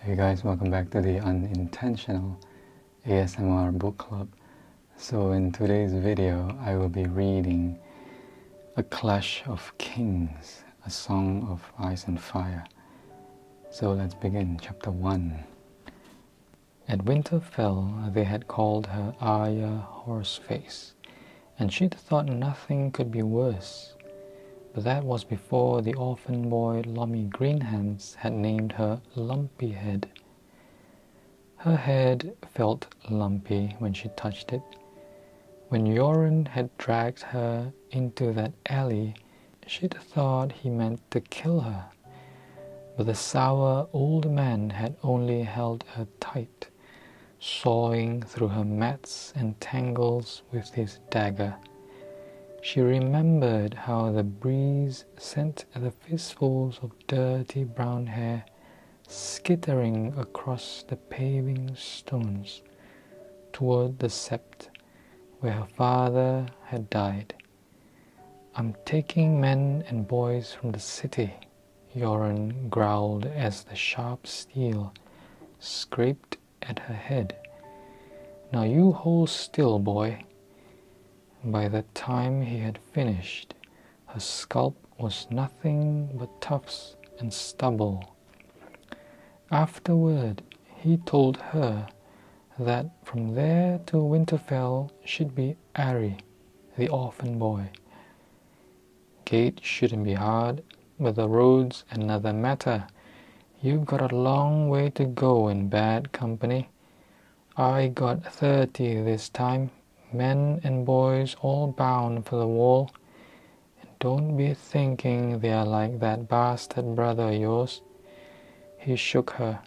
Hey guys, welcome back to the Unintentional ASMR book club. So in today's video, I will be reading A Clash of Kings, a Song of Ice and Fire. So let's begin, chapter 1. At Winterfell, they had called her Arya Horseface, and she'd thought nothing could be worse. But that was before the orphan boy Lommy Greenhands had named her Lumpy Head. Her head felt lumpy when she touched it. When Yoren had dragged her into that alley, she'd thought he meant to kill her. But the sour old man had only held her tight, sawing through her mats and tangles with his dagger. She remembered how the breeze sent the fistfuls of dirty brown hair skittering across the paving stones toward the sept where her father had died. "I'm taking men and boys from the city," Yoren growled as the sharp steel scraped at her head. "Now you hold still, boy." By the time he had finished, her scalp was nothing but tufts and stubble. Afterward, he told her that from there to Winterfell should be Arya, the orphan boy. Gate shouldn't be hard, but the road's another matter. You've got a long way to go in bad company. I got 30 this time, men and boys all bound for the wall. And don't be thinking they are like that bastard brother of yours. He shook her.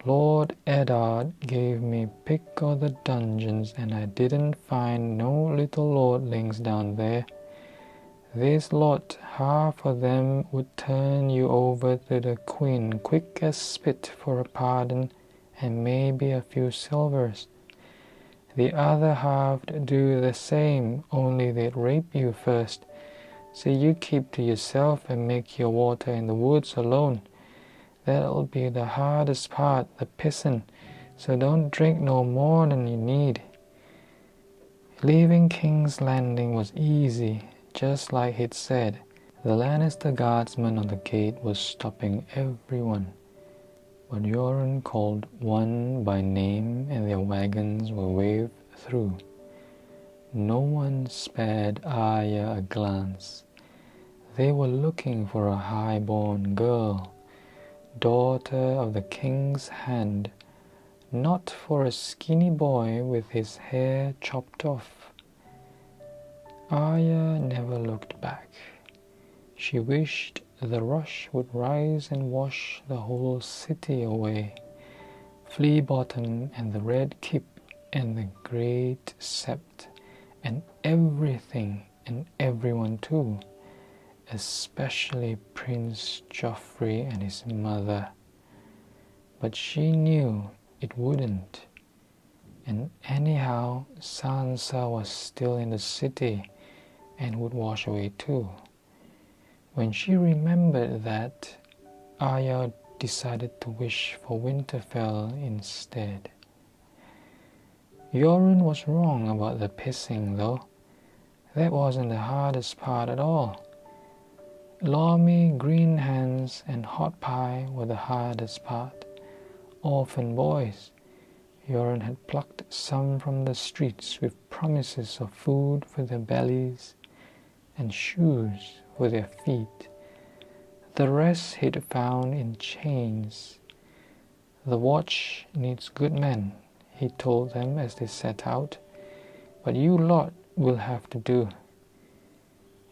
"Lord Eddard gave me pick of the dungeons, and I didn't find no little lordlings down there. This lot, half of them would turn you over to the queen quick as spit for a pardon and maybe a few silvers. The other half'd do the same, only they'd rape you first. So you keep to yourself and make your water in the woods alone. That'll be the hardest part, the pissin', so don't drink no more than you need." Leaving King's Landing was easy, just like he'd said. The Lannister guardsman on the gate was stopping everyone. But Yoren called one by name and their wagons were waved through. No one spared Arya a glance. They were looking for a high-born girl, daughter of the king's hand, not for a skinny boy with his hair chopped off. Arya never looked back. She wished the rush would rise and wash the whole city away. Flea Bottom and the Red Keep and the Great Sept and everything and everyone too. Especially Prince Joffrey and his mother. But she knew it wouldn't. And anyhow, Sansa was still in the city and would wash away too. When she remembered that, Arya decided to wish for Winterfell instead. Yoren was wrong about the pissing though. That wasn't the hardest part at all. Lommy, Greenhands, and Hot Pie were the hardest part. Orphan boys. Yoren had plucked some from the streets with promises of food for their bellies and shoes for their feet. The rest he'd found in chains. "The watch needs good men," he told them as they set out, "but you lot will have to do."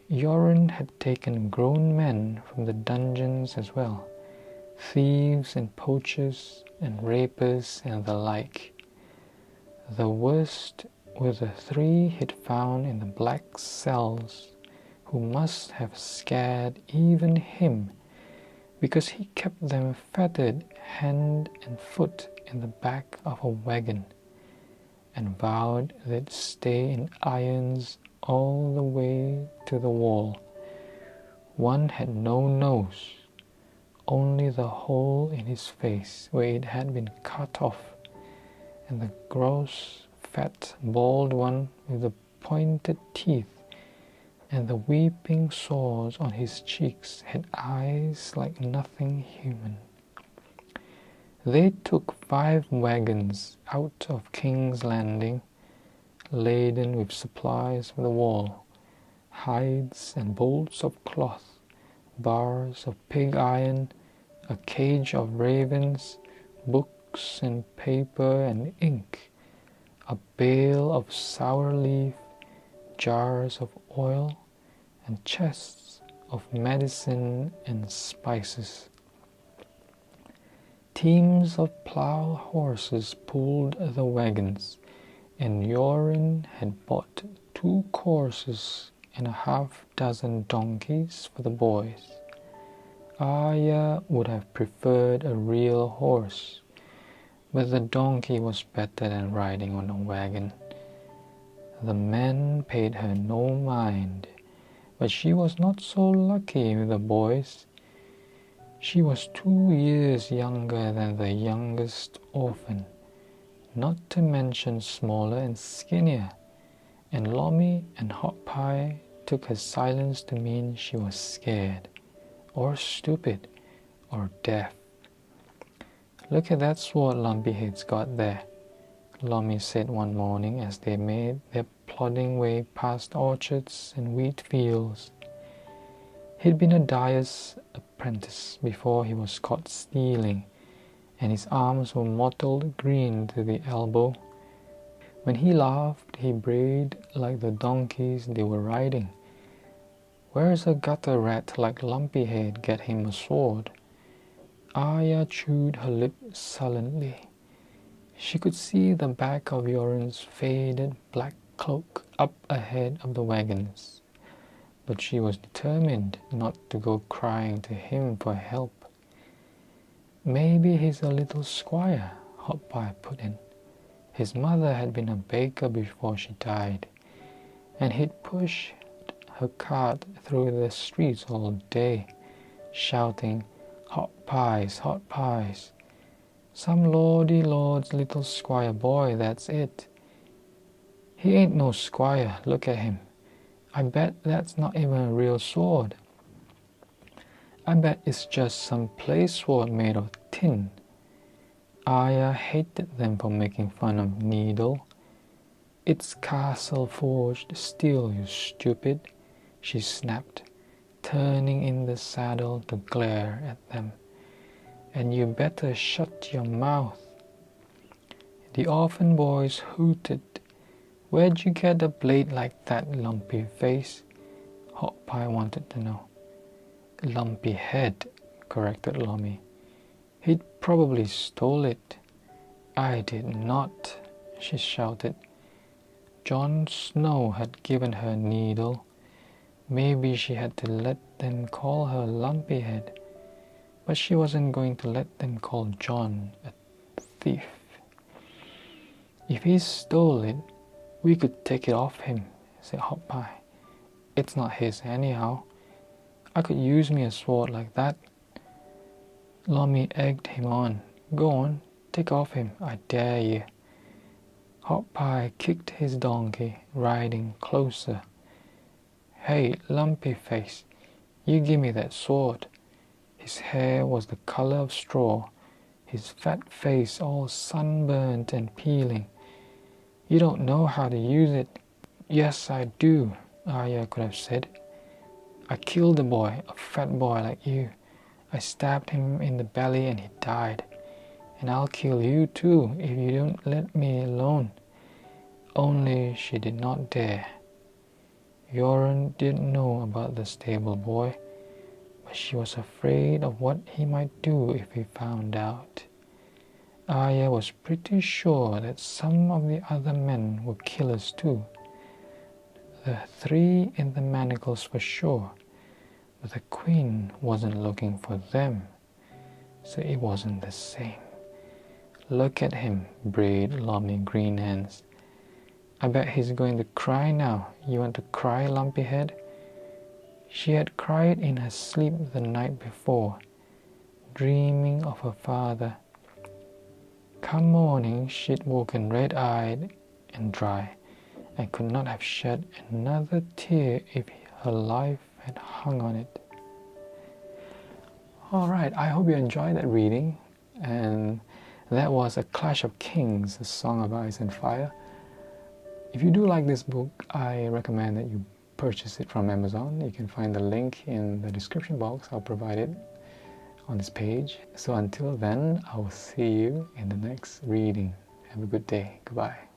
Yoren had taken grown men from the dungeons as well, thieves and poachers and rapers and the like. The worst were the 3 he'd found in the black cells, who must have scared even him, because he kept them fettered hand and foot in the back of a wagon, and vowed they'd stay in irons all the way to the wall. One had no nose. only the hole in his face where it had been cut off, and the gross, fat, bald one with the pointed teeth and the weeping sores on his cheeks had eyes like nothing human. They took 5 wagons out of King's Landing, laden with supplies for the wall, hides and bolts of cloth, bars of pig iron, a cage of ravens, books and paper and ink, a bale of sour leaf, jars of oil, and chests of medicine and spices. Teams of plough horses pulled the wagons, and Yorin had bought 2 courses and a half-dozen donkeys for the boys. Arya would have preferred a real horse, but the donkey was better than riding on a wagon. The men paid her no mind, but she was not so lucky with the boys. She was 2 years younger than the youngest orphan, not to mention smaller and skinnier, and Lomi and Hot Pie took her silence to mean she was scared, or stupid, or deaf. "Look at that sword Lumpyhead's got there," Lomi said one morning as they made their plodding way past orchards and wheat fields. He'd been a dyer's apprentice before he was caught stealing, and his arms were mottled green to the elbow. When he laughed, he brayed like the donkeys they were riding. Where's a gutter rat like Lumpyhead get him a sword? Arya chewed her lip sullenly. She could see the back of Yoren's faded black cloak up ahead of the wagons, but she was determined not to go crying to him for help. "Maybe he's a little squire," Hot Pie put in. His mother had been a baker before she died, and he'd pushed her cart through the streets all day, shouting, "Hot pies, hot pies. Some lordy lord's little squire boy, that's it. He ain't no squire, look at him. I bet that's not even a real sword. I bet it's just some play sword made of tin." Arya hated them for making fun of Needle. "It's castle-forged steel, you stupid," she snapped, turning in the saddle to glare at them. "And you better shut your mouth." The orphan boys hooted. "Where'd you get a blade like that, Lumpy Face?" Hot Pie wanted to know. "Lumpy Head," corrected Lomi. "He'd probably stole it." "I did not," she shouted. Jon Snow had given her needle. Maybe she had to let them call her Lumpyhead, but she wasn't going to let them call Jon a thief. "If he stole it, we could take it off him," said Hot Pie. "It's not his anyhow. I could use me a sword like that." Lomi egged him on. "Go on, take off him, I dare you." Hot Pie kicked his donkey, riding closer. "Hey, Lumpy Face, you give me that sword." His hair was the color of straw, his fat face all sunburnt and peeling. "You don't know how to use it." "Yes, I do," Arya could have said. "I killed a boy, a fat boy like you. I stabbed him in the belly and he died. And I'll kill you too if you don't let me alone." Only she did not dare. Yoren didn't know about the stable boy, but she was afraid of what he might do if he found out. Arya was pretty sure that some of the other men were killers too. The 3 in the manacles for sure, but the Queen wasn't looking for them, so it wasn't the same. "Look at him," brayed Lomi Greenhands. "I bet he's going to cry now. You want to cry, Lumpyhead?" She had cried in her sleep the night before. dreaming of her father. Come morning, she'd woken red-eyed and dry, and could not have shed another tear if her life had hung on it. Alright, I hope you enjoyed that reading, and that was A Clash of Kings, A Song of Ice and Fire. If you do like this book, I recommend that you purchase it from Amazon. You can find the link in the description box. I'll provide it on this page. So until then, I will see you in the next reading. Have a good day. Goodbye.